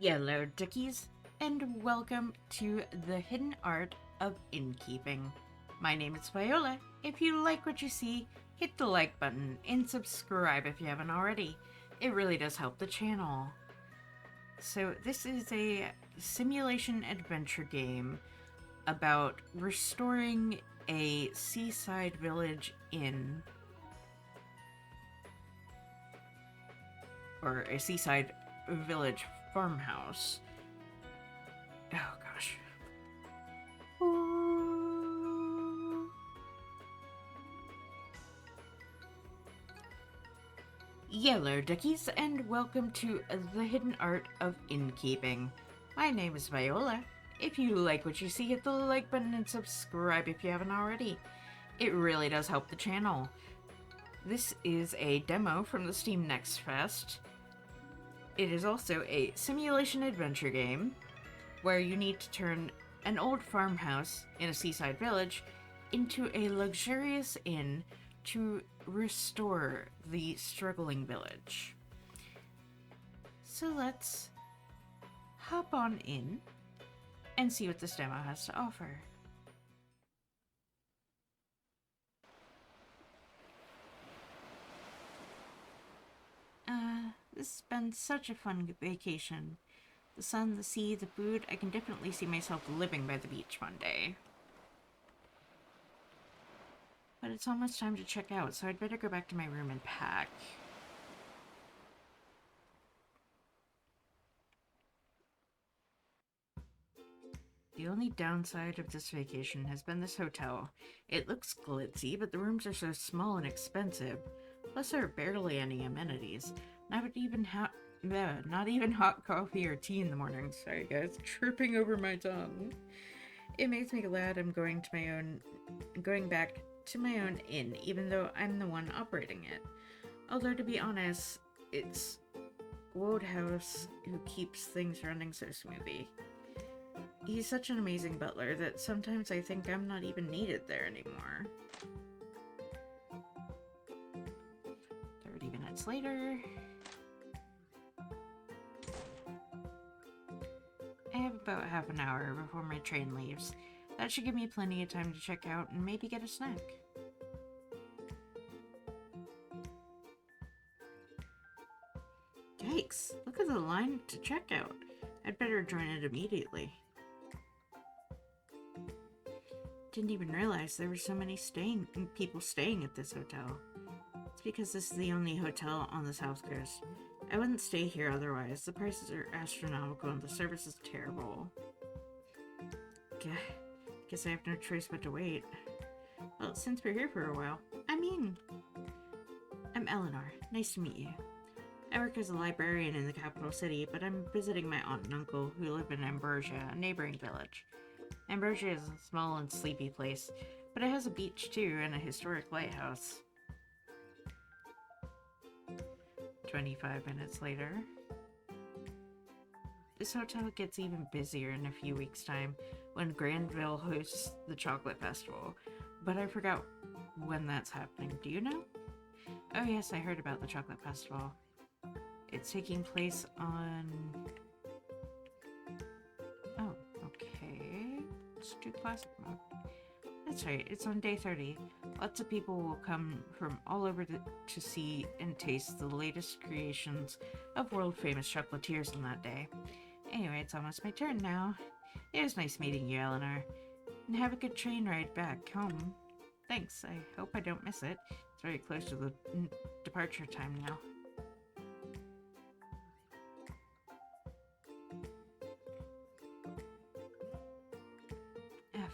Hello, Dickies, and welcome to the hidden art of innkeeping. My name is Viola. If you like what you see, hit the like button and subscribe if you haven't already. It really does help the channel. So, this is a simulation adventure game about restoring a seaside village inn, or a seaside village farmhouse. Oh gosh. Yellow Duckies, and welcome to the hidden art of innkeeping. My name is Viola. If you like what you see, hit the like button and subscribe if you haven't already. It really does help the channel. This is a demo from the Steam Next Fest. It is also a simulation adventure game where you need to turn an old farmhouse in a seaside village into a luxurious inn to restore the struggling village. So let's hop on in and see what this demo has to offer. This has been such a fun vacation. The sun, the sea, the food, I can definitely see myself living by the beach one day. But it's almost time to check out, so I'd better go back to my room and pack. The only downside of this vacation has been this hotel. It looks glitzy, but the rooms are so small and expensive. Plus, there are barely any amenities. Not even hot coffee or tea in the morning. Sorry, guys, tripping over my tongue. It makes me glad I'm going back to my own inn, even though I'm the one operating it. Although, to be honest, it's Wodehouse who keeps things running so smoothly. He's such an amazing butler that sometimes I think I'm not even needed there anymore. 30 minutes later. I have about half an hour before my train leaves. That should give me plenty of time to check out and maybe get a snack. Yikes! Look at the line to check out. I'd better join it immediately. Didn't even realize there were so many people staying at this hotel. It's because this is the only hotel on the south coast. I wouldn't stay here otherwise. The prices are astronomical and the service is terrible. Guess I have no choice but to wait. Well, since we're here for a while, I'm Elinor. Nice to meet you. I work as a librarian in the capital city, but I'm visiting my aunt and uncle who live in Ambrosia, a neighboring village. Ambrosia is a small and sleepy place, but it has a beach too and a historic lighthouse. 25 minutes later. This hotel gets even busier in a few weeks' time when Granville hosts the chocolate festival, but I forgot when that's happening. Do you know? Oh yes, I heard about the chocolate festival. It's taking place on... Oh, okay. Let's do classic mode. That's right, it's on day 30. Lots of people will come from all over to see and taste the latest creations of world-famous chocolatiers on that day. Anyway, it's almost my turn now. It was nice meeting you, Elinor. And have a good train ride back home. Thanks, I hope I don't miss it. It's very close to the departure time now.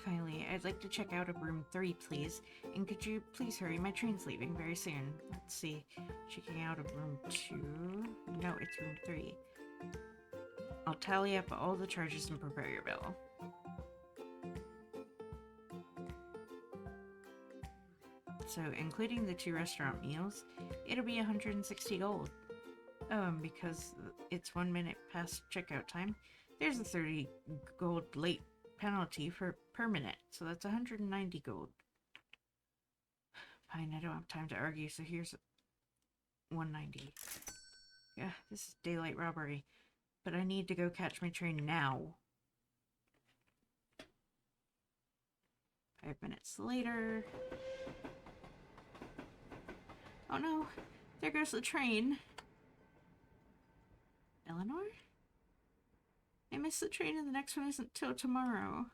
Finally, I'd like to check out of room 3, please. And could you please hurry? My train's leaving very soon. Let's see. Checking out of room 2. No, it's room 3. I'll tally up all the charges and prepare your bill. So, including the 2 restaurant meals, it'll be 160 gold. Because it's 1 minute past checkout time, there's a 30 gold late penalty per minute, so that's 190 gold. Fine, I don't have time to argue, so here's 190. Yeah, this is daylight robbery. but I need to go catch my train now. 5 minutes later. Oh no, there goes the train. Elinor? I missed the train and the next one isn't till tomorrow.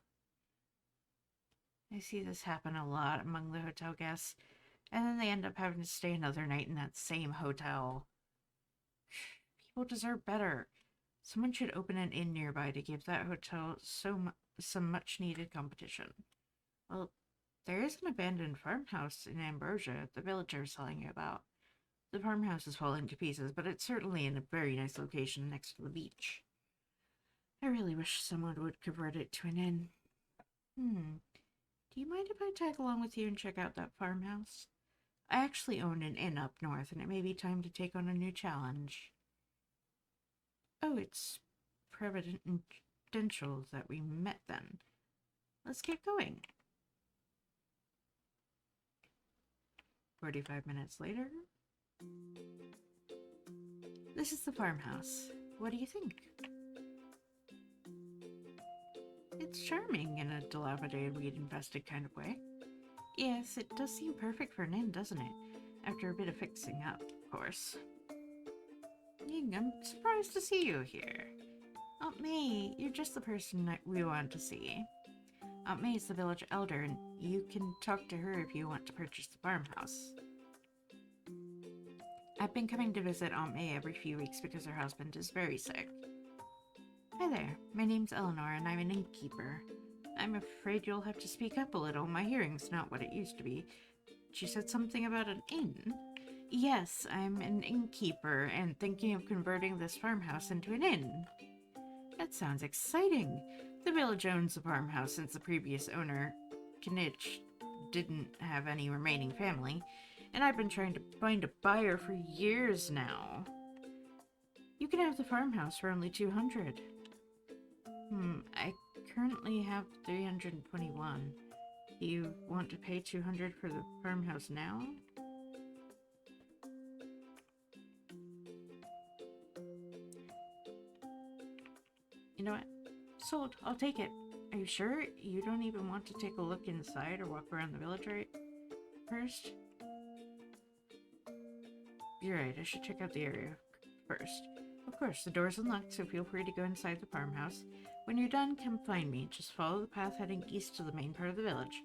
I see this happen a lot among the hotel guests, and then they end up having to stay another night in that same hotel. People deserve better. Someone should open an inn nearby to give that hotel some much-needed competition. Well, there is an abandoned farmhouse in Ambrosia the villager was telling you about. The farmhouse is falling to pieces, but it's certainly in a very nice location next to the beach. I really wish someone would convert it to an inn. Do you mind if I tag along with you and check out that farmhouse? I actually own an inn up north, and it may be time to take on a new challenge. Oh, it's providential that we met then. Let's get going. 45 minutes later. This is the farmhouse. What do you think? It's charming in a dilapidated, weed-infested kind of way. Yes, it does seem perfect for an inn, doesn't it? After a bit of fixing up, of course. I'm surprised to see you here. Aunt May, you're just the person that we want to see. Aunt May is the village elder, and you can talk to her if you want to purchase the farmhouse. I've been coming to visit Aunt May every few weeks because her husband is very sick. Hi there, my name's Elinor and I'm an innkeeper. I'm afraid you'll have to speak up a little. My hearing's not what it used to be. She said something about an inn. Yes, I'm an innkeeper and thinking of converting this farmhouse into an inn. That sounds exciting. The village owns the farmhouse since the previous owner, Knitch, didn't have any remaining family, and I've been trying to find a buyer for years now. You can have the farmhouse for only 200. I currently have 321. Do you want to pay 200 for the farmhouse now? You know what? Sold. I'll take it. Are you sure you don't even want to take a look inside or walk around the village right first? You're right. I should check out the area first. Of course, the door's unlocked, so feel free to go inside the farmhouse. When you're done, come find me. Just follow the path heading east to the main part of the village.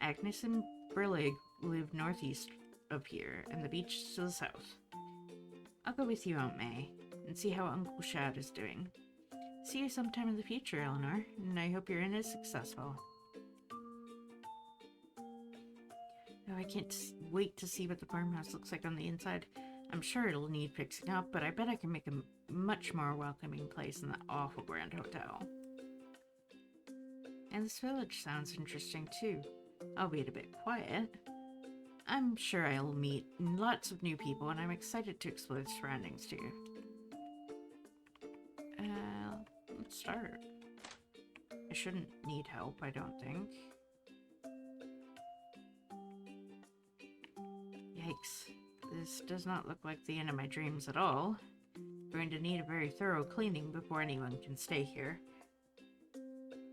Agnes and Brillig live northeast of here, and the beach is to the south. I'll go with you, Aunt May, and see how Uncle Shad is doing. See you sometime in the future, Elinor, and I hope your inn is successful. Oh, I can't wait to see what the farmhouse looks like on the inside. I'm sure it'll need fixing up, but I bet I can make a much more welcoming place than that awful grand hotel. And this village sounds interesting too, albeit a bit quiet. I'm sure I'll meet lots of new people, and I'm excited to explore the surroundings too. Let's start. I shouldn't need help, I don't think. Yikes. This does not look like the inn of my dreams at all. I'm going to need a very thorough cleaning before anyone can stay here.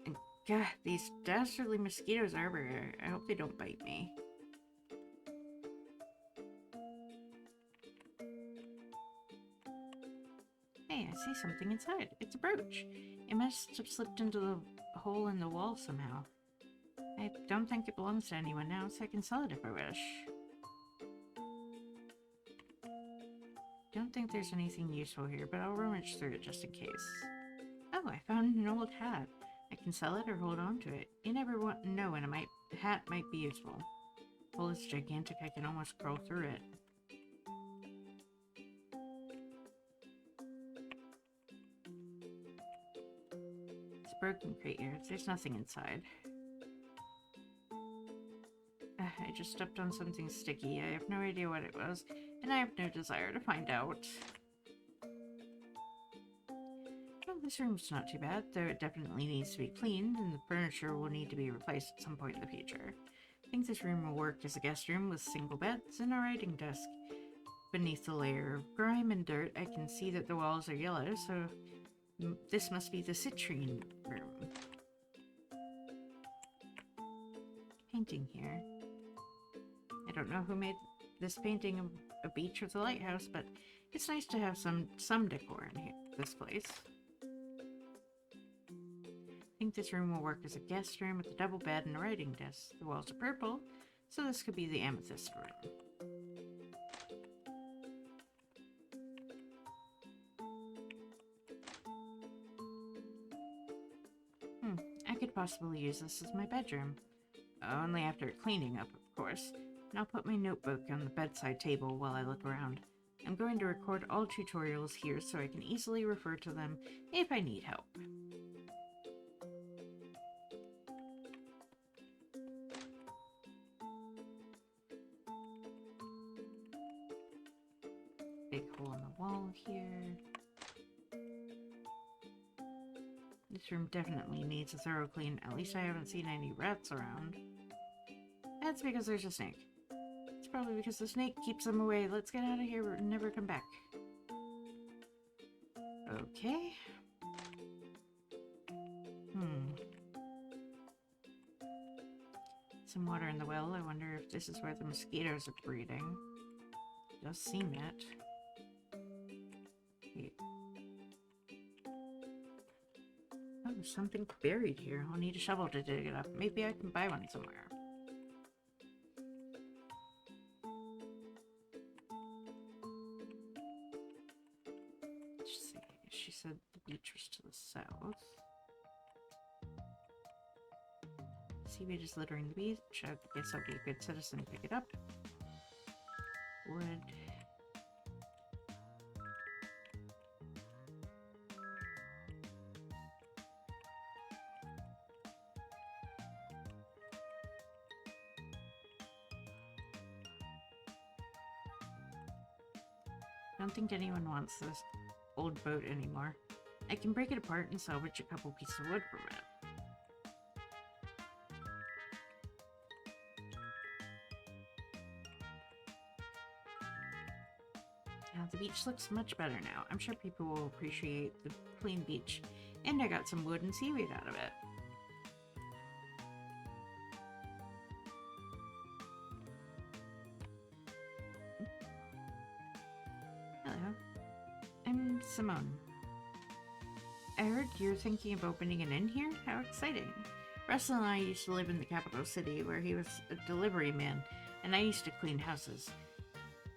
And God, these dastardly mosquitoes are everywhere. I hope they don't bite me. Hey, I see something inside. It's a brooch. It must have slipped into the hole in the wall somehow. I don't think it belongs to anyone now, so I can sell it if I wish. Don't think there's anything useful here, but I'll rummage through it just in case. Oh, I found an old hat. I can sell it or hold on to it. You never know when a hat might be useful. The hole is gigantic, I can almost crawl through it. It's a broken crate here. There's nothing inside. I just stepped on something sticky. I have no idea what it was, and I have no desire to find out. Well, this room's not too bad, though it definitely needs to be cleaned, and the furniture will need to be replaced at some point in the future. I think this room will work as a guest room with single beds and a writing desk. Beneath the layer of grime and dirt, I can see that the walls are yellow, so This must be the citrine room. Painting here. I don't know who made this painting of a beach or the lighthouse, but it's nice to have some decor in here, this place. I think this room will work as a guest room with a double bed and a writing desk. The walls are purple, so this could be the amethyst room. I could possibly use this as my bedroom. Only after cleaning up, of course. And I'll put my notebook on the bedside table while I look around. I'm going to record all tutorials here so I can easily refer to them if I need help. Big hole in the wall here. This room definitely needs a thorough clean. At least I haven't seen any rats around. That's because there's a snake. It's probably because the snake keeps them away. Let's get out of here and never come back. Okay. Some water in the well. I wonder if this is where the mosquitoes are breeding. Does seem it. Oh, there's something buried here. I'll need a shovel to dig it up. Maybe I can buy one somewhere. Let's see. She said the beach was to the south. Seaweed is littering the beach. I guess I'll be a good citizen and pick it up. Wood. I don't think anyone wants this old boat anymore. I can break it apart and salvage a couple pieces of wood from it. Now the beach looks much better now. I'm sure people will appreciate the clean beach. And I got some wood and seaweed out of it. Hello. I'm Simone. I heard you're thinking of opening an inn here? How exciting. Russell and I used to live in the capital city where he was a delivery man, and I used to clean houses.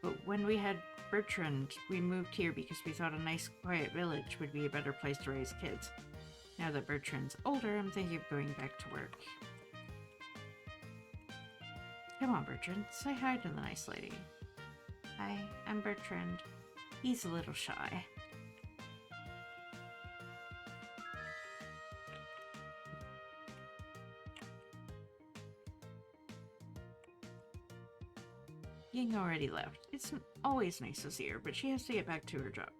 But when we had Bertrand, we moved here because we thought a nice, quiet village would be a better place to raise kids. Now that Bertrand's older, I'm thinking of going back to work. Come on, Bertrand, say hi to the nice lady. Hi, I'm Bertrand. He's a little shy. Ying already left. It's always nice to see her, but she has to get back to her job.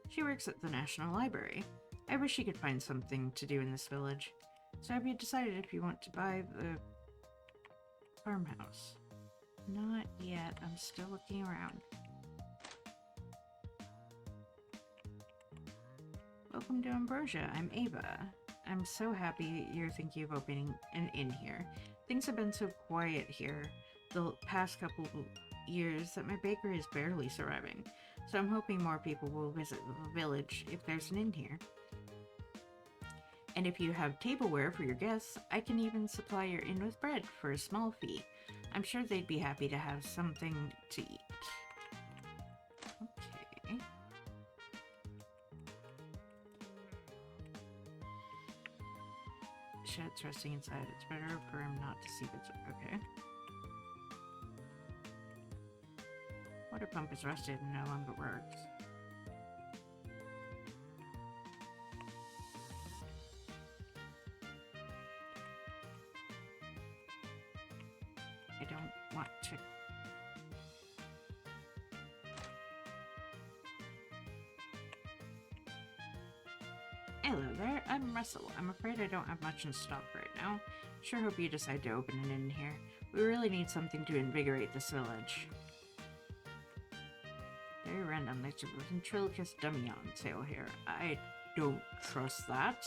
She works at the National Library. I wish she could find something to do in this village. So have you decided if you want to buy the farmhouse? Not yet. I'm still looking around. Welcome to Ambrosia. I'm Ava. I'm so happy you're thinking of opening an inn here. Things have been so quiet here the past couple years that my bakery is barely surviving. So I'm hoping more people will visit the village if there's an inn here. And if you have tableware for your guests, I can even supply your inn with bread for a small fee. I'm sure they'd be happy to have something to eat. Okay. Shed's resting inside. It's better for him not to see what's okay. Water pump is rusted and no longer works. I don't want to. Hello there, I'm Russell. I'm afraid I don't have much in stock right now. Sure hope you decide to open an inn here. We really need something to invigorate this village. Very random, there's a ventriloquist dummy on sale here. I don't trust that.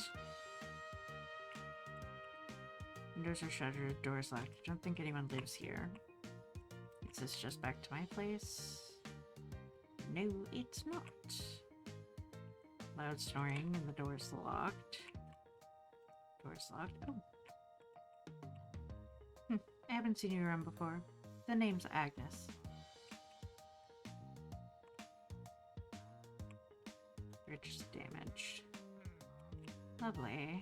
Windows are shuttered, doors locked. I don't think anyone lives here. Is this just back to my place? No, it's not. Loud snoring and the door's locked. Door's locked. Oh. I haven't seen you around before. The name's Agnes. Fridge damaged. Lovely.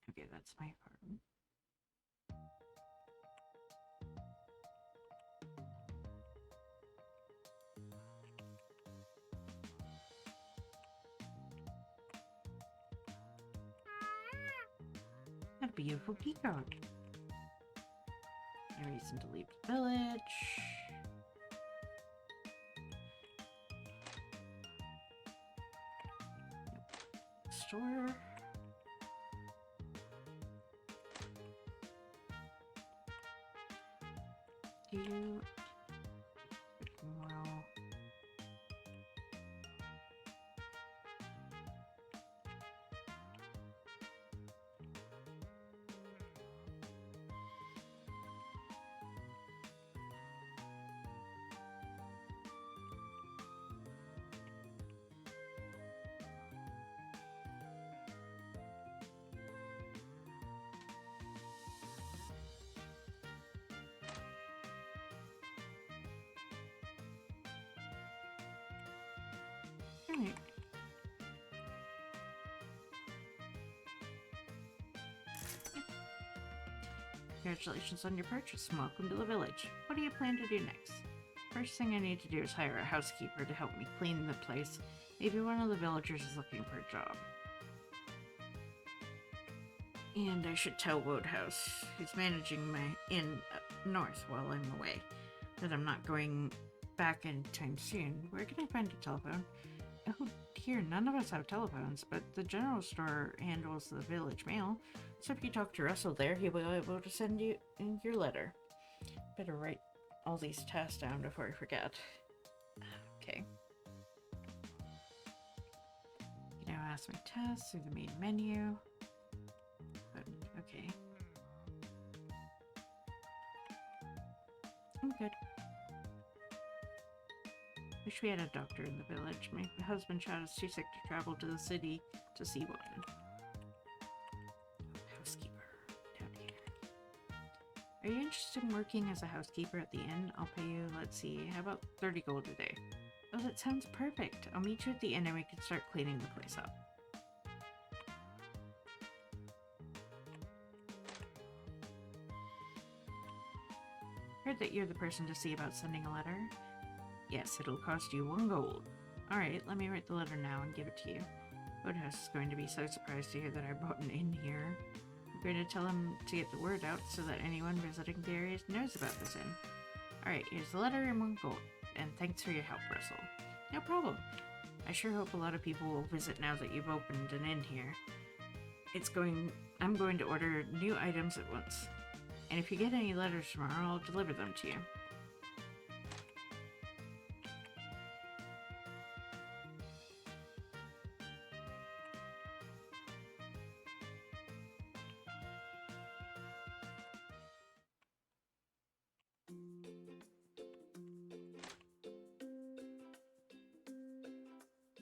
Okay, that's my apartment. A beautiful peacock. No reason to leave the village. Store. You. Well. Alright. Congratulations on your purchase and welcome to the village. What do you plan to do next? First thing I need to do is hire a housekeeper to help me clean the place. Maybe one of the villagers is looking for a job. And I should tell Wodehouse, who's managing my inn up north while I'm away, that I'm not going back anytime soon. Where can I find a telephone? Oh dear, none of us have telephones, but the general store handles the village mail, so if you talk to Russell there, he'll be able to send you your letter. Better write all these tasks down before I forget. Okay. You now ask my tasks through the main menu. Okay. I'm good. Wish we had a doctor in the village. My husband child is too sick to travel to the city to see one. Housekeeper. Down here. Are you interested in working as a housekeeper at the inn? I'll pay you, let's see, how about 30 gold a day? Oh, that sounds perfect. I'll meet you at the inn and we can start cleaning the place up. Heard that you're the person to see about sending a letter. Yes, it'll cost you 1 gold. Alright, let me write the letter now and give it to you. Wodehouse is going to be so surprised to hear that I brought an inn here. I'm going to tell him to get the word out so that anyone visiting the area knows about this inn. Alright, here's the letter and 1 gold. And thanks for your help, Russell. No problem. I sure hope a lot of people will visit now that you've opened an inn here. I'm going to order new items at once. And if you get any letters tomorrow, I'll deliver them to you.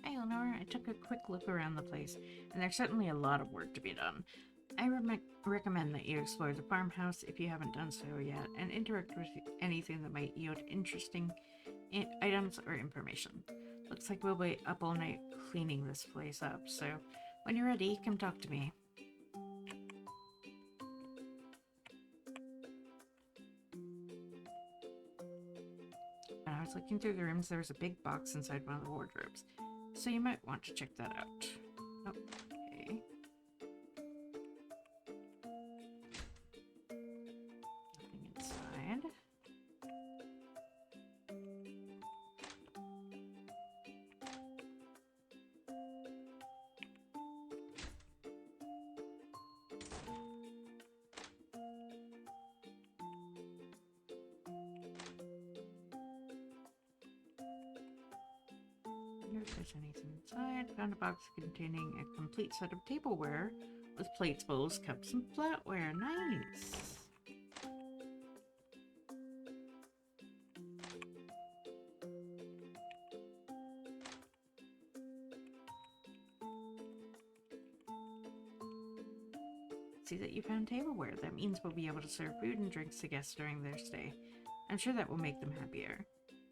Hi, Elinor. I took a quick look around the place, and there's certainly a lot of work to be done. I recommend that you explore the farmhouse if you haven't done so yet, and interact with anything that might yield interesting items or information. Looks like we'll be up all night cleaning this place up, so when you're ready, come talk to me. When I was looking through the rooms, there was a big box inside one of the wardrobes, so you might want to check that out. Oh, okay. Nothing inside. if there's anything inside. Found a box containing a complete set of tableware with plates, bowls, cups, and flatware. Nice! See that you found tableware. That means we'll be able to serve food and drinks to guests during their stay. I'm sure that will make them happier.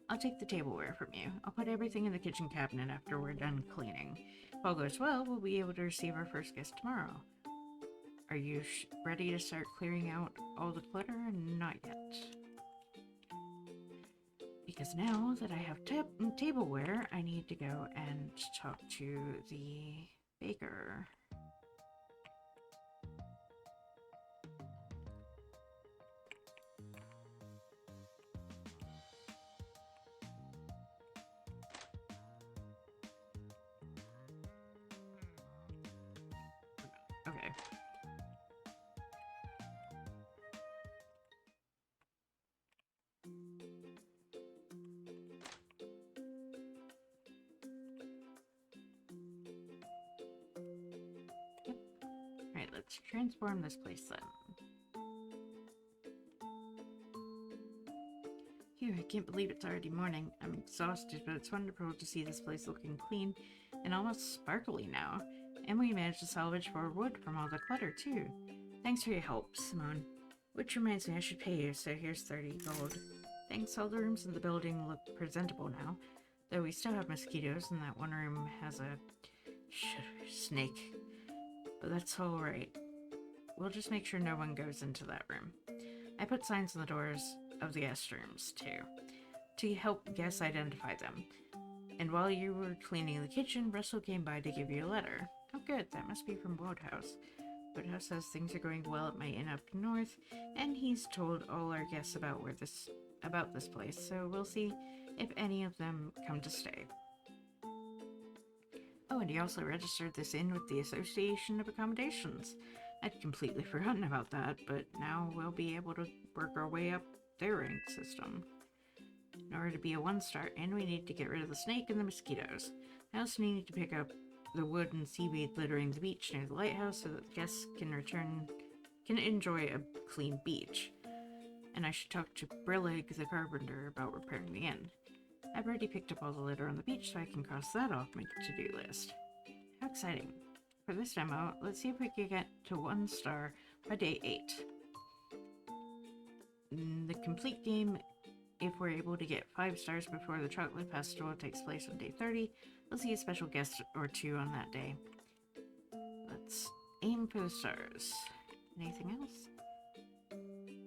I'll take the tableware from you. I'll put everything in the kitchen cabinet after we're done cleaning. If all goes well, we'll be able to receive our first guest tomorrow. Are you ready to start clearing out all the clutter? Not yet. Because now that I have tableware, I need to go and talk to the baker. Okay. Yep. Alright, let's transform this place then. Phew, I can't believe it's already morning. I'm exhausted, but it's wonderful to see this place looking clean and almost sparkly now. And we managed to salvage more wood from all the clutter, too. Thanks for your help, Simone. Which reminds me, I should pay you, so here's 30 gold. Thanks, all the rooms in the building look presentable now. Though we still have mosquitoes, and that one room has a snake. But that's alright. We'll just make sure no one goes into that room. I put signs on the doors of the guest rooms, too, to help guests identify them. And while you were cleaning the kitchen, Russell came by to give you a letter. Oh good, that must be from Woodhouse. Woodhouse says things are going well at my inn up north, and he's told all our guests about this place, so we'll see if any of them come to stay. Oh, and he also registered this inn with the Association of Accommodations. I'd completely forgotten about that, but now we'll be able to work our way up their rank system. In order to be a one-star inn, we need to get rid of the snake and the mosquitoes. I also need to pick up the wood and seaweed littering the beach near the lighthouse so that guests can enjoy a clean beach. And I should talk to Brillig the carpenter about repairing the inn. I've already picked up all the litter on the beach, so I can cross that off my to-do list. How exciting. For this demo, let's see if we can get to 1 star by day 8. The complete game, if we're able to get 5 stars before the chocolate festival takes place on day 30, we'll see a special guest or 2 on that day. Let's aim for the stars. Anything else?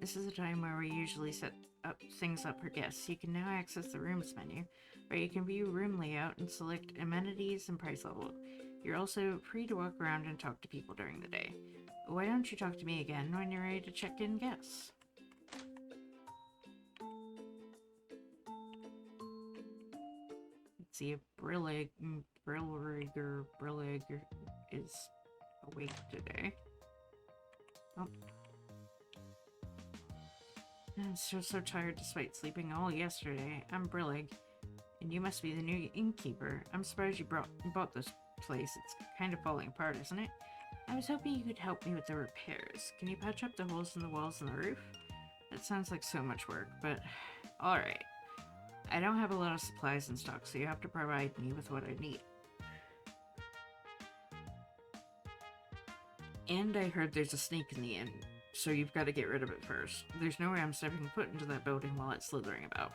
This is a time where we usually set things up for guests. You can now access the rooms menu, where you can view room layout and select amenities and price level. You're also free to walk around and talk to people during the day. Why don't you talk to me again when you're ready to check in guests? Let's see if Brillig is awake today. Oh. I'm so tired despite sleeping all yesterday. I'm Brillig, and you must be the new innkeeper. I'm surprised you bought this place. It's kind of falling apart, isn't it? I was hoping you could help me with the repairs. Can you patch up the holes in the walls and the roof? That sounds like so much work, but alright. I don't have a lot of supplies in stock, so you have to provide me with what I need. And I heard there's a snake in the inn, so you've got to get rid of it first. There's no way I'm stepping foot into that building while it's slithering about.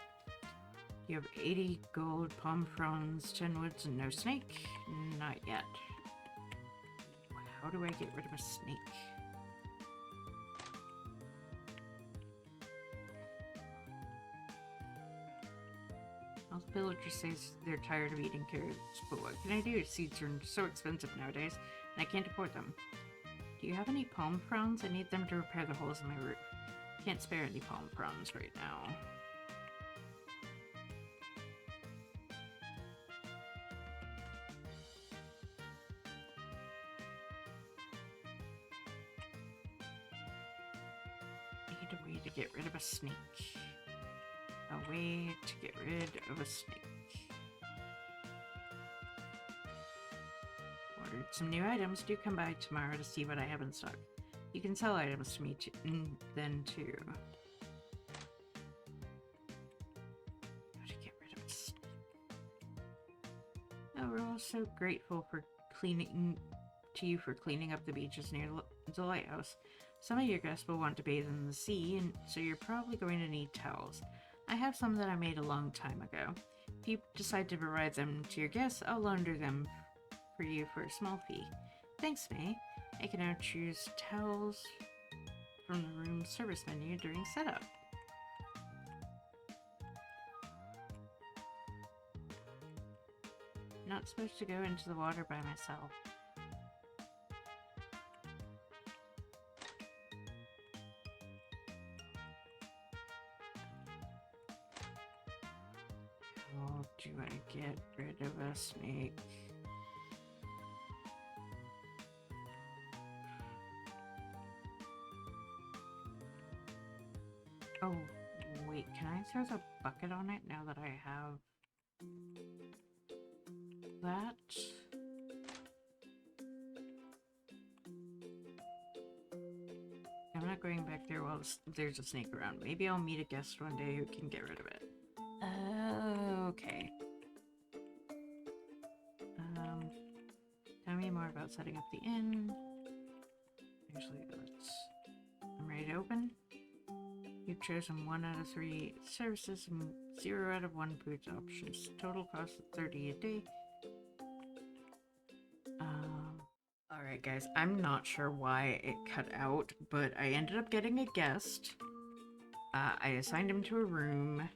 You have 80 gold, palm fronds, 10 woods, and no snake? Not yet. How do I get rid of a snake? All the villagers say they're tired of eating carrots, but what can I do? Seeds are so expensive nowadays, and I can't afford them. Do you have any palm fronds? I need them to repair the holes in my roof. Can't spare any palm fronds right now. Need a way to get rid of a snake. A way to get rid of a snake. some new items, do come by tomorrow to see what I have in stock. You can sell items to me then too. How to get rid of this? Oh, we're all so grateful for cleaning for cleaning up the beaches near the lighthouse. Some of your guests will want to bathe in the sea, and so you're probably going to need towels. I have some that I made a long time ago. If you decide to provide them to your guests, I'll launder them for you for a small fee. Thanks, May. I can now choose towels from the room service menu during setup. Not supposed to go into the water by myself. How do I get rid of a snake? Oh, wait, can I throw the bucket on it now that I have that? I'm not going back there while there's a snake around. Maybe I'll meet a guest one day who can get rid of it. Okay. Tell me more about setting up the inn. Actually, I'm ready to open. You've chosen 1 out of 3 services and 0 out of 1 food options. Total cost of 30 a day. Alright guys, I'm not sure why it cut out, but I ended up getting a guest. I assigned him to a room.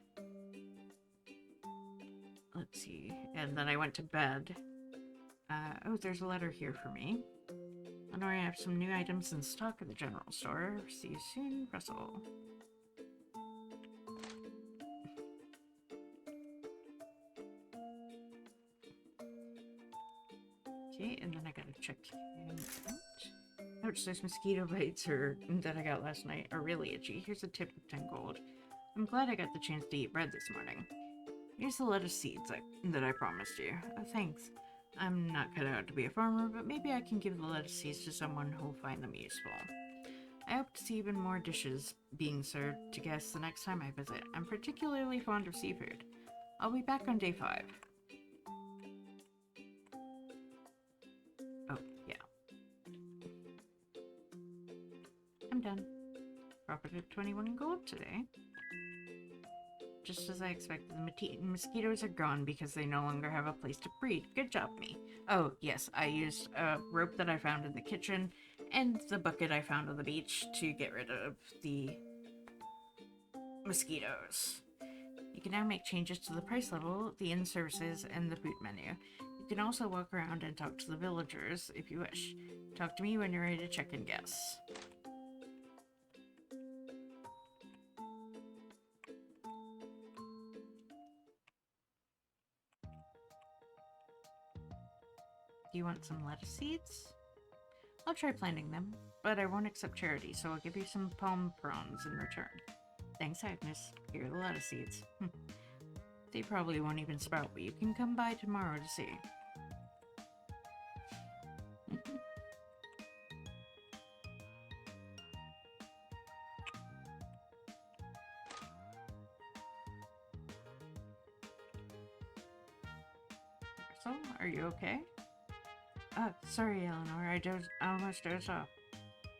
Let's see. And then I went to bed. Oh, there's a letter here for me. Elinor, I have some new items in stock at the general store. See you soon, Russell. Okay, and then I gotta check out. Ouch, those mosquito bites that I got last night are really itchy. Here's a tip of 10 gold. I'm glad I got the chance to eat bread this morning. Here's the lettuce seeds that I promised you. Oh, thanks. I'm not cut out to be a farmer, but maybe I can give the lettuce seeds to someone who'll find them useful. I hope to see even more dishes being served to guests the next time I visit. I'm particularly fond of seafood. I'll be back on day 5. Oh, yeah. I'm done. Profited 21 gold today. Just as I expected, the mosquitoes are gone because they no longer have a place to breed. Good job, me. Oh, yes, I used a rope that I found in the kitchen and the bucket I found on the beach to get rid of the mosquitoes. You can now make changes to the price level, the inn services, and the food menu. You can also walk around and talk to the villagers if you wish. Talk to me when you're ready to check in guests. Do you want some lettuce seeds? I'll try planting them, but I won't accept charity, so I'll give you some palm fronds in return. Thanks, Agnes. Here are the lettuce seeds. They probably won't even sprout, but you can come by tomorrow to see. So, are you okay? Sorry, Elinor, I almost dozed off.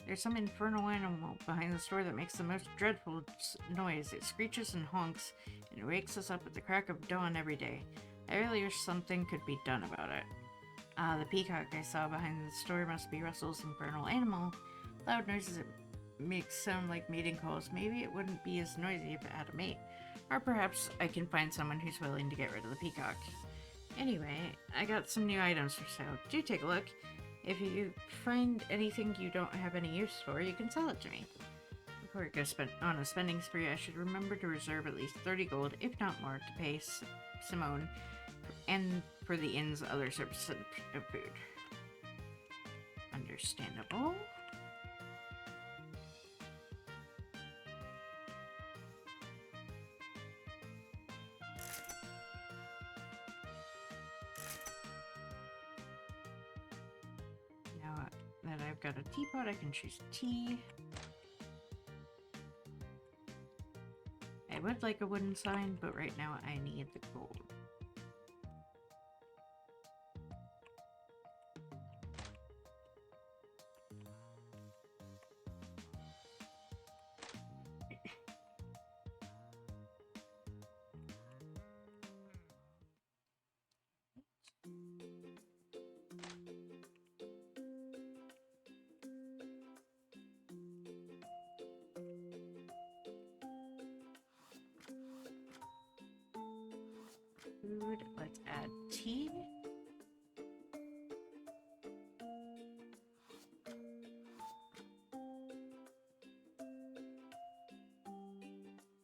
There's some infernal animal behind the store that makes the most dreadful noise. It screeches and honks, and it wakes us up at the crack of dawn every day. I really wish something could be done about it. The peacock I saw behind the store must be Russell's infernal animal. Loud noises it makes sound like mating calls. Maybe it wouldn't be as noisy if it had a mate. Or perhaps I can find someone who's willing to get rid of the peacock. Anyway, I got some new items for sale. Do take a look. If you find anything you don't have any use for, you can sell it to me. Before I go on a spending spree, I should remember to reserve at least 30 gold, if not more, to pay Simone and for the inn's other services of food. Understandable. that I've got a teapot, I can choose tea. I would like a wooden sign, but right now I need the gold. Food, let's add tea.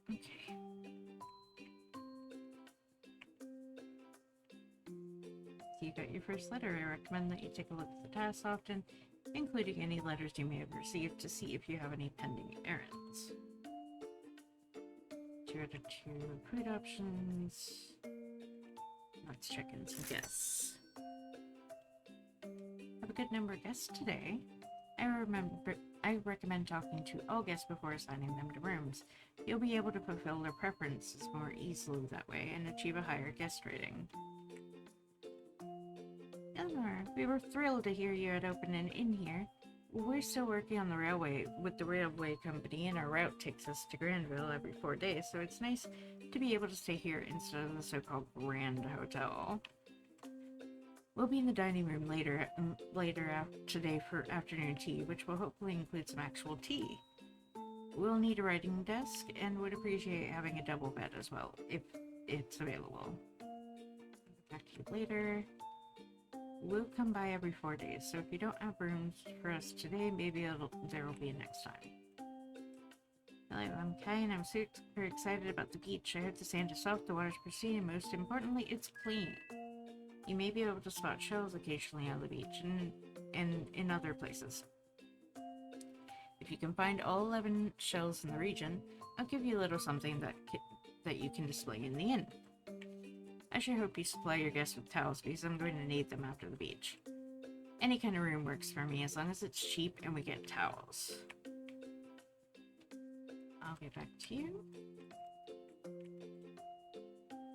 Okay. So you got your first letter. I recommend that you take a look at the tasks often, including any letters you may have received, to see if you have any pending errands. 2 out of 2 food options. Let's check in some guests. Have a good number of guests today. I recommend talking to all guests before assigning them to rooms. You'll be able to fulfill their preferences more easily that way and achieve a higher guest rating. Elinor, we were thrilled to hear you had opened an inn here. We're still working on the railway with the railway company, and our route takes us to Granville every 4 days, so it's nice to be able to stay here instead of the so-called Grand Hotel. We'll be in the dining room later today for afternoon tea, which will hopefully include some actual tea. We'll need a writing desk and would appreciate having a double bed as well, if it's available. Back to you later. We'll come by every 4 days, so if you don't have rooms for us today, maybe there will be next time. Hello, I'm Kai, and I'm super excited about the beach. I heard the sand is soft, the water's pristine, and most importantly, it's clean. You may be able to spot shells occasionally on the beach and in other places. If you can find all 11 shells in the region, I'll give you a little something that you can display in the inn. I sure hope you supply your guests with towels, because I'm going to need them after the beach. Any kind of room works for me, as long as it's cheap and we get towels. I'll get back to you.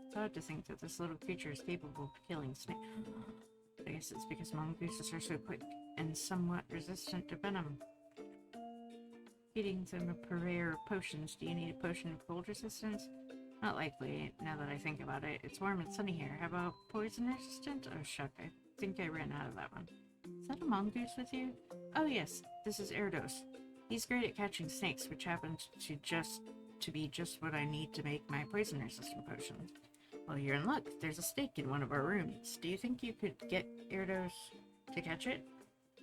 It's odd to think that this little creature is capable of killing snakes. But I guess it's because mongooses are so quick and somewhat resistant to venom. Feeding them a purveyor of potions. Do you need a potion of cold resistance? Not likely, now that I think about it. It's warm and sunny here. How about poison resistant? Oh shuck, I think I ran out of that one. Is that a mongoose with you? Oh yes, this is Erdos. He's great at catching snakes, which happens to be just what I need to make my poison resistant potion. Well, you're in luck. There's a snake in one of our rooms. Do you think you could get Erdos to catch it?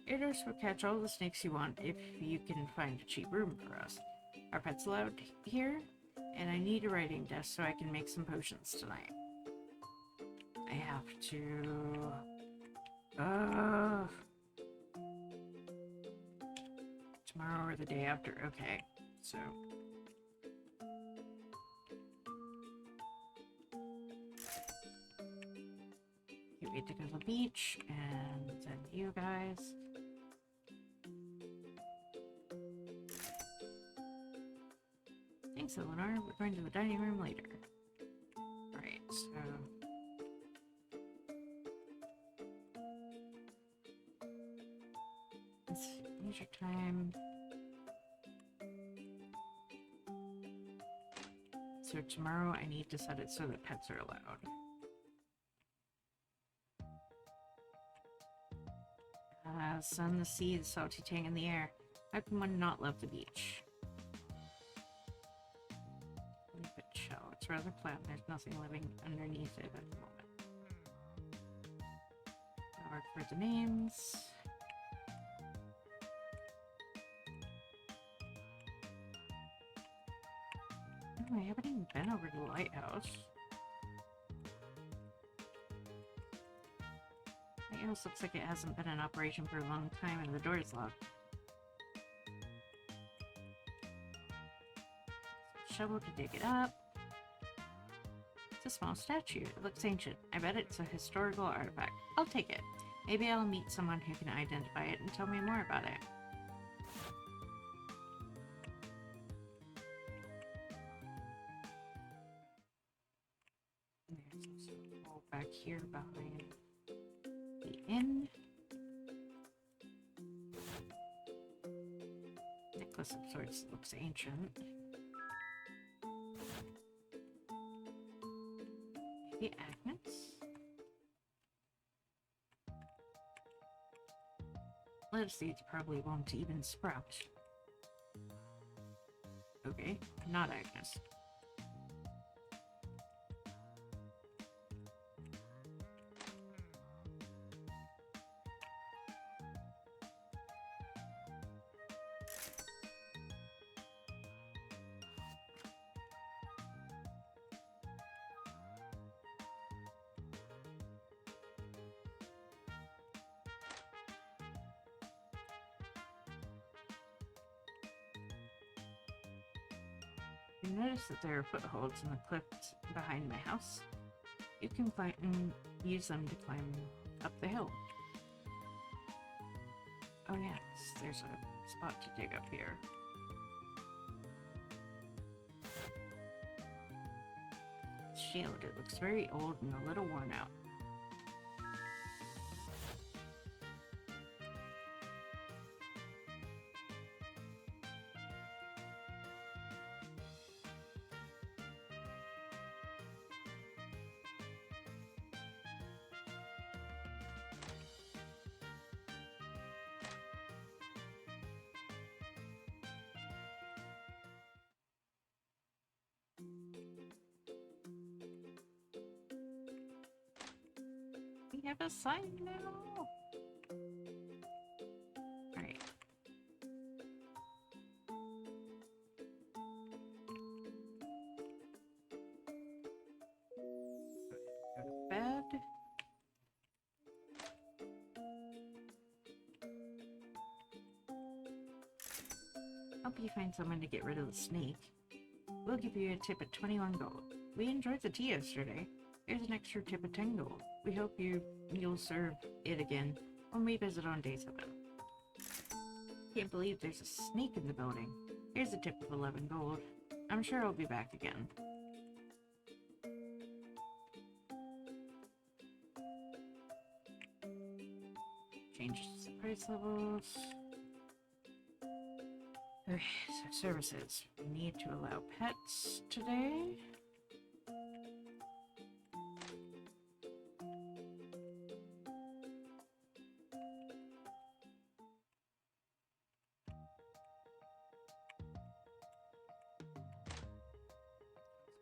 Erdos will catch all the snakes you want if you can find a cheap room for us. Our pet's allowed here, and I need a writing desk so I can make some potions tonight. I have to... Tomorrow or the day after. Okay, so... Can't wait to go to the beach, and then you guys... Thanks, Elinor. We're going to the dining room later. Alright, so... Let's see, leisure time. So tomorrow I need to set it so that pets are allowed. Sun, the sea, the salty tang in the air. How can one not love the beach? Leave it shell. It's rather flat and there's nothing living underneath it at the moment. I'll work for the names. Oh, I haven't even been over to the lighthouse. Lighthouse looks like it hasn't been in operation for a long time and the door is locked. Shovel to dig it up. It's a small statue. It looks ancient. I bet it's a historical artifact. I'll take it. Maybe I'll meet someone who can identify it and tell me more about it. There's also a hole back here behind the inn. Necklace of sorts looks ancient. Maybe Agnes? Lettuce seeds probably won't even sprout. Okay, not Agnes. You notice that there are footholds in the cliffs behind my house. You can climb and use them to climb up the hill. Oh yes, there's a spot to dig up here. Shield, it looks very old and a little worn out. We have a sign now! Alright. Go to bed. Help you find someone to get rid of the snake. We'll give you a tip at 21 gold. We enjoyed the tea yesterday. Here's an extra tip of 10 gold. We hope you'll serve it again when we visit on day 7. Can't believe there's a snake in the building. Here's a tip of 11 gold. I'm sure I'll be back again. Changes the price levels. Okay, so services. We need to allow pets today.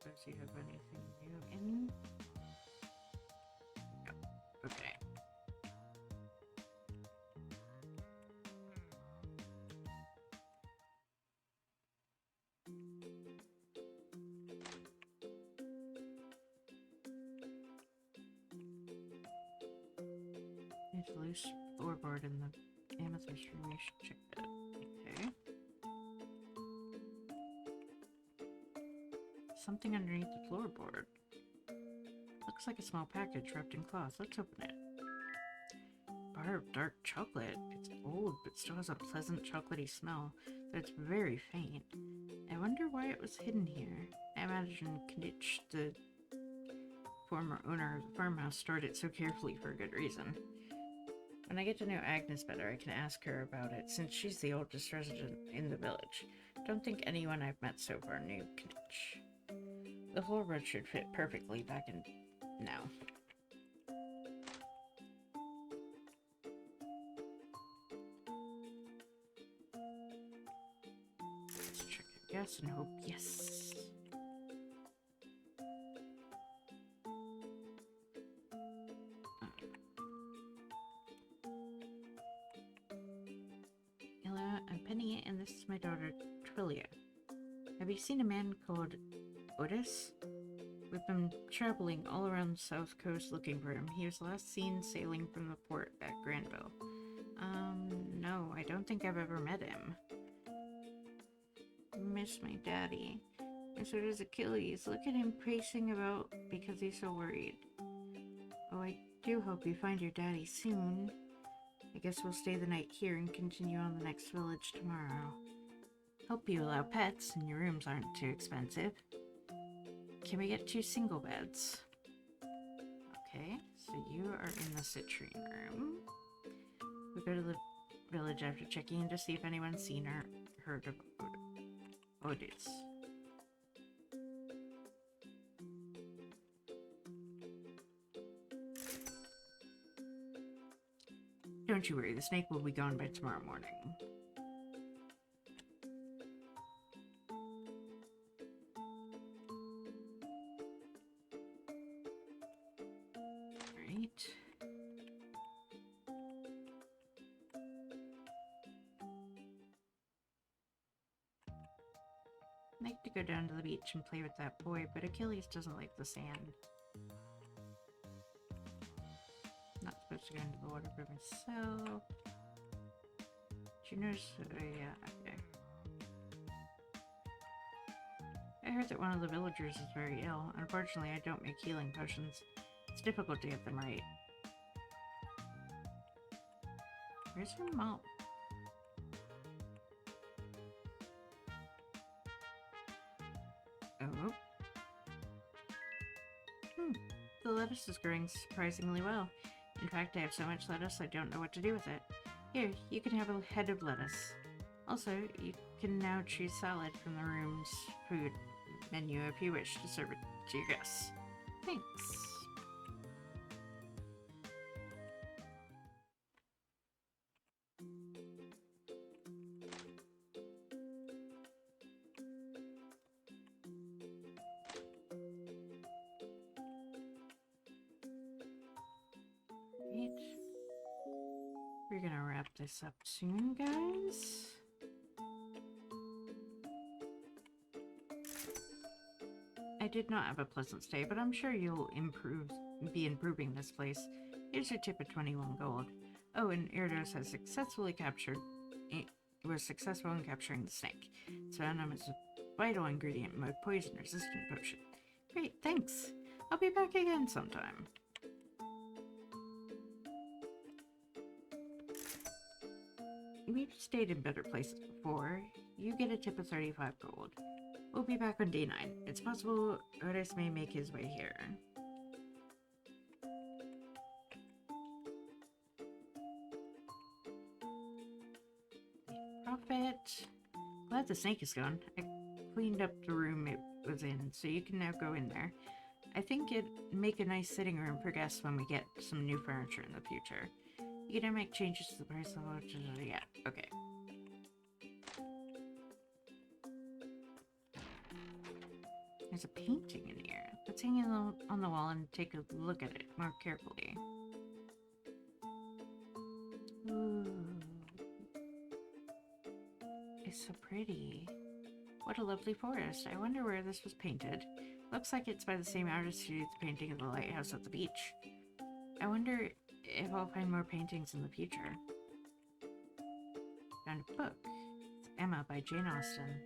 Suppose you have anything new in? No. Okay. There's a loose floorboard in the amethyst room. We should check that. Okay. Something underneath the floorboard. Looks like a small package wrapped in cloth. Let's open it. Bar of dark chocolate. It's old, but still has a pleasant chocolatey smell, so it's very faint. I wonder why it was hidden here. I imagine Knitch, the former owner of the farmhouse, stored it so carefully for a good reason. When I get to know Agnes better, I can ask her about it, since she's the oldest resident in the village. Don't think anyone I've met so far knew Knitch. The floorboard should fit perfectly back in now. Let's check it, yes, and hope yes. I'm Penny, and this is my daughter, Trillia. Have you seen a man called Otis? We've been traveling all around the south coast looking for him. He was last seen sailing from the port at Granville. No, I don't think I've ever met him. Miss my daddy. And so does Achilles. Look at him pacing about because he's so worried. Oh, I do hope you find your daddy soon. I guess we'll stay the night here and continue on the next village tomorrow. Hope you allow pets and your rooms aren't too expensive. Can we get 2 single beds? Okay, so you are in the citrine room. We go to the village after checking in to see if anyone's seen or heard of Otis. Don't you worry, the snake will be gone by tomorrow morning. Right. I'd like to go down to the beach and play with that boy, but Achilles doesn't like the sand. Not supposed to go into the water by myself. Did you notice? Oh, yeah, okay. I heard that one of the villagers is very ill. Unfortunately, I don't make healing potions. It's difficult to get them right. Where's her mom? Oh. The lettuce is growing surprisingly well. In fact, I have so much lettuce I don't know what to do with it. Here, you can have a head of lettuce. Also, you can now choose salad from the room's food menu if you wish to serve it to your guests. Thanks. Right. We're gonna wrap this up soon, guys. I did not have a pleasant stay, but I'm sure you'll be improving this place. Here's your tip of 21 gold. Oh, and Erdos was successful in capturing the snake. Its venom is a vital ingredient in my poison-resistant potion. Great, thanks. I'll be back again sometime. We've stayed in better places before. You get a tip of 35 gold. We'll be back on day 9. It's possible Otis may make his way here. Profit. Glad the snake is gone. I cleaned up the room it was in, so you can now go in there. I think it'd make a nice sitting room for guests when we get some new furniture in the future. You can now make changes to the price level. Yeah, okay. There's a painting in here. Let's hang it on the wall and take a look at it more carefully. Ooh. It's so pretty. What a lovely forest. I wonder where this was painted. Looks like it's by the same artist who did the painting of the lighthouse at the beach. I wonder if I'll find more paintings in the future. Found a book. It's Emma by Jane Austen.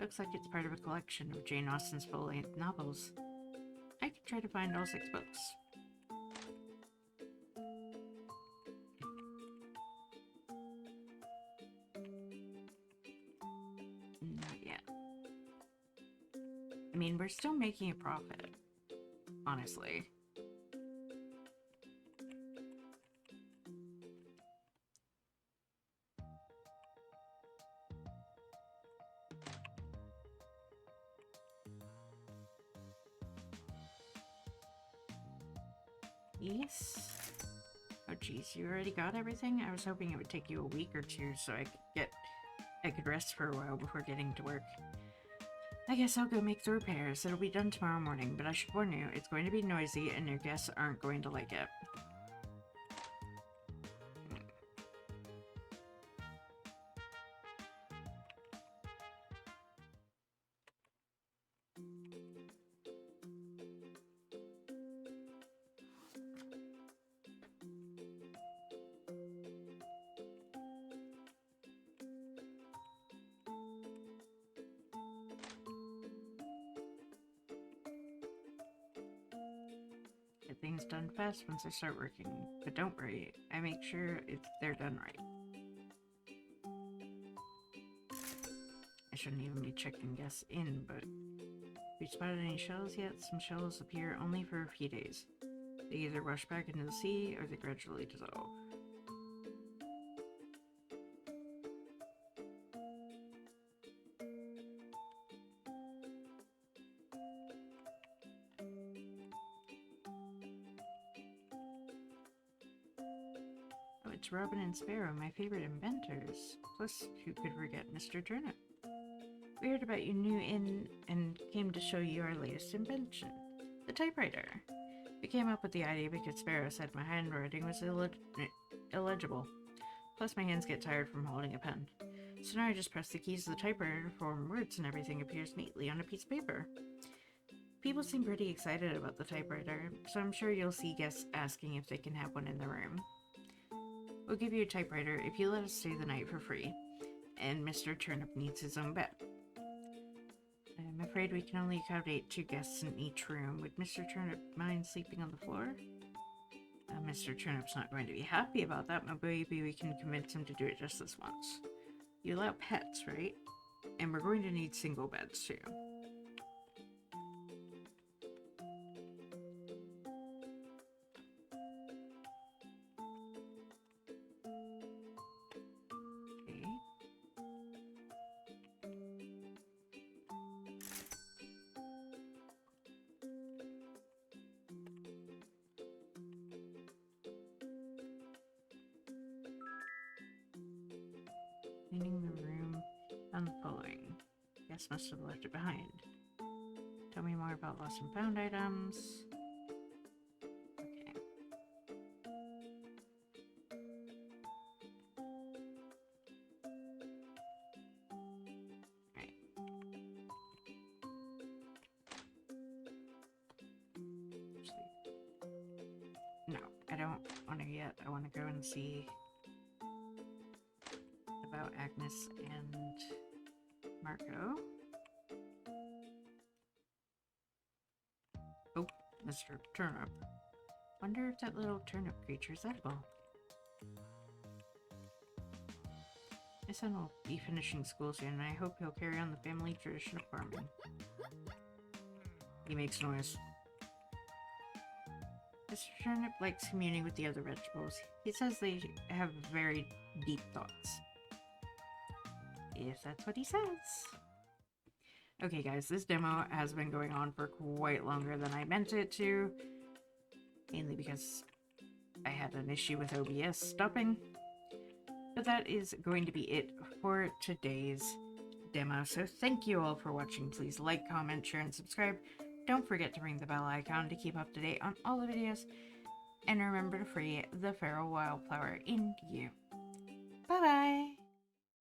Looks like it's part of a collection of Jane Austen's full-length novels. I could try to find all 6 books. Not yet. I mean, we're still making a profit, honestly. Yes. Oh geez, you already got everything? I was hoping it would take you a week or 2 so I could rest for a while before getting to work. I guess I'll go make the repairs. It'll be done tomorrow morning, but I should warn you, it's going to be noisy and your guests aren't going to like it. things done fast once I start working, but don't worry, I make sure they're done right. I shouldn't even be checking guests in, but have you spotted any shells yet? Some shells appear only for a few days. They either wash back into the sea or they gradually dissolve. Oh, it's Robin and Sparrow, my favorite inventors. Plus, who could forget Mr. Turnip? We heard about you new in and came to show you our latest invention, the typewriter. We came up with the idea because Sparrow said my handwriting was illegible. Plus, my hands get tired from holding a pen. So now I just press the keys of the typewriter to form words and everything appears neatly on a piece of paper. People seem pretty excited about the typewriter, so I'm sure you'll see guests asking if they can have one in the room. We'll give you a typewriter if you let us stay the night for free, and Mr. Turnip needs his own bed. I'm afraid we can only accommodate 2 guests in each room. Would Mr. Turnip mind sleeping on the floor? Mr. Turnip's not going to be happy about that, but maybe we can convince him to do it just this once. You allow pets, right? And we're going to need single beds, too. Okay. Cleaning the room and the following. Guess must have left it behind. Tell me more about lost and found items. Okay. Right. No, I don't want to yet. I want to go and see about Agnes and Marco. Oh, Mr. Turnip. Wonder if that little turnip creature is edible. My son will be finishing school soon, and I hope he'll carry on the family tradition of farming. He makes noise. Mr. Turnip likes communing with the other vegetables. He says they have very deep thoughts. If that's what he says. Okay guys, this demo has been going on for quite longer than I meant it to. Mainly because I had an issue with OBS stopping. But that is going to be it for today's demo. So thank you all for watching. Please like, comment, share, and subscribe. Don't forget to ring the bell icon to keep up to date on all the videos. And remember to free the feral wildflower in you. Bye bye!